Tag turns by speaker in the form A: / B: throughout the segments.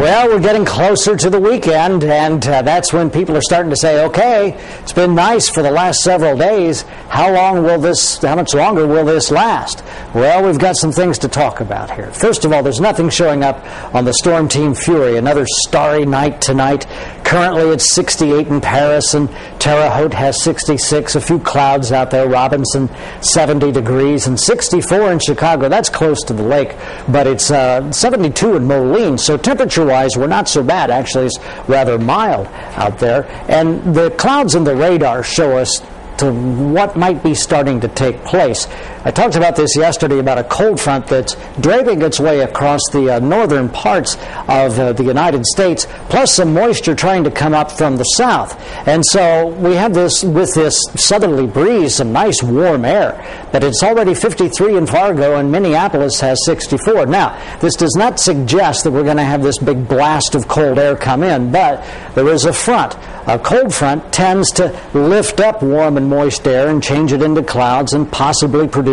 A: Well, we're getting closer to the weekend, and that's when people are starting to say, okay, it's been nice for the last several days. How much longer will this last? Well, we've got some things to talk about here. First of all, there's nothing showing up on the Storm Team Fury. Another starry night tonight. Currently, it's 68 in Paris, and Terre Haute has 66. A few clouds out there. Robinson, 70 degrees, and 64 in Chicago. That's close to the lake, but it's 72 in Moline, so temperature-wise, we're not so bad. Actually, it's rather mild out there. And the clouds in the radar show us to what might be starting to take place. I talked about this yesterday about a cold front that's draping its way across the northern parts of the United States, plus some moisture trying to come up from the south. And so we have this, with this southerly breeze, some nice warm air, but it's already 53 in Fargo, and Minneapolis has 64. Now, this does not suggest that we're going to have this big blast of cold air come in, but there is a front. A cold front tends to lift up warm and moist air and change it into clouds and possibly produce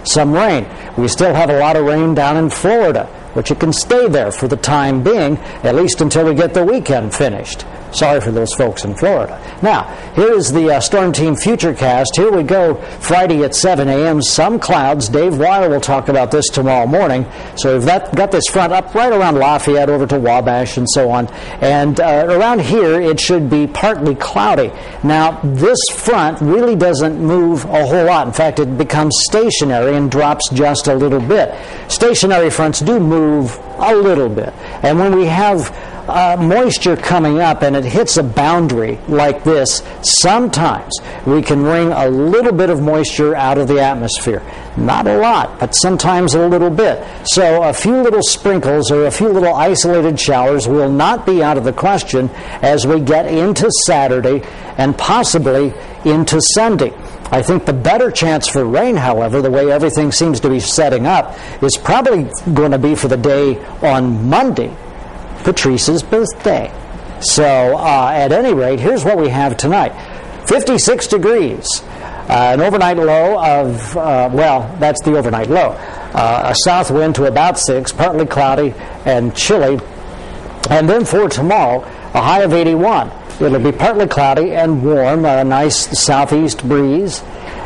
A: some rain. We still have a lot of rain down in Florida, but you can stay there for the time being, at least until we get the weekend finished. Sorry for those folks in Florida. Now, here is the Storm Team Futurecast. Here we go, Friday at 7 a.m. Some clouds. Dave Weil will talk about this tomorrow morning. So we've got this front up right around Lafayette over to Wabash and so on. And around here, it should be partly cloudy. Now, this front really doesn't move a whole lot. In fact, it becomes stationary and drops just a little bit. Stationary fronts do move a little bit. And when we have moisture coming up and it hits a boundary like this, sometimes we can wring a little bit of moisture out of the atmosphere. Not a lot, but sometimes a little bit. So a few little sprinkles or a few little isolated showers will not be out of the question as we get into Saturday and possibly into Sunday. I think the better chance for rain, however, the way everything seems to be setting up, is probably going to be for the day on Monday, Patrice's birthday. So at any rate, here's what we have tonight. 56 degrees. An overnight low of, well, that's the overnight low. A south wind to about 6, partly cloudy and chilly. And then for tomorrow, a high of 81. It'll be partly cloudy and warm, a nice southeast breeze.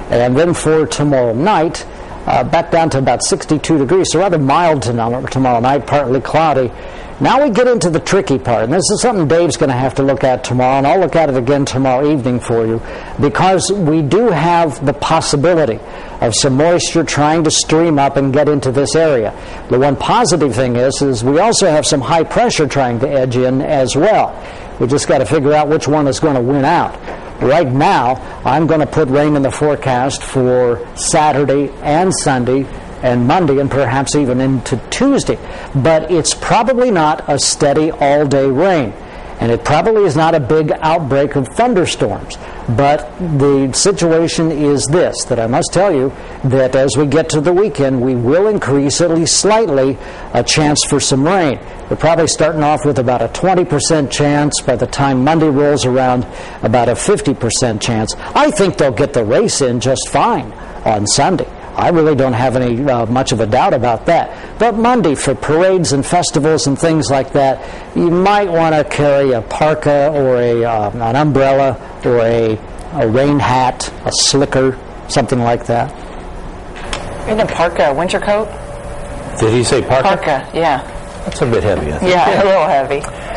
A: And then for tomorrow night, back down to about 62 degrees, so rather mild tomorrow night, partly cloudy. Now we get into the tricky part, and this is something Dave's going to have to look at tomorrow, and I'll look at it again tomorrow evening for you, because we do have the possibility of some moisture trying to stream up and get into this area. The one positive thing is we also have some high pressure trying to edge in as well. We just got to figure out which one is going to win out. Right now, I'm going to put rain in the forecast for Saturday and Sunday and Monday and perhaps even into Tuesday. But it's probably not a steady all-day rain. And it probably is not a big outbreak of thunderstorms. But the situation is this, that I must tell you that as we get to the weekend, we will increase at least slightly a chance for some rain. We're probably starting off with about a 20% chance. By the time Monday rolls around, about a 50% chance. I think they'll get the race in just fine on Sunday. I really don't have any much of a doubt about that. But Monday, for parades and festivals and things like that, you might want to carry a parka or an umbrella or a rain hat, a slicker, something like that.
B: In a parka, winter coat?
C: Did he say parka?
B: Parka, yeah.
C: That's a bit heavy, I think.
B: Yeah, a little heavy.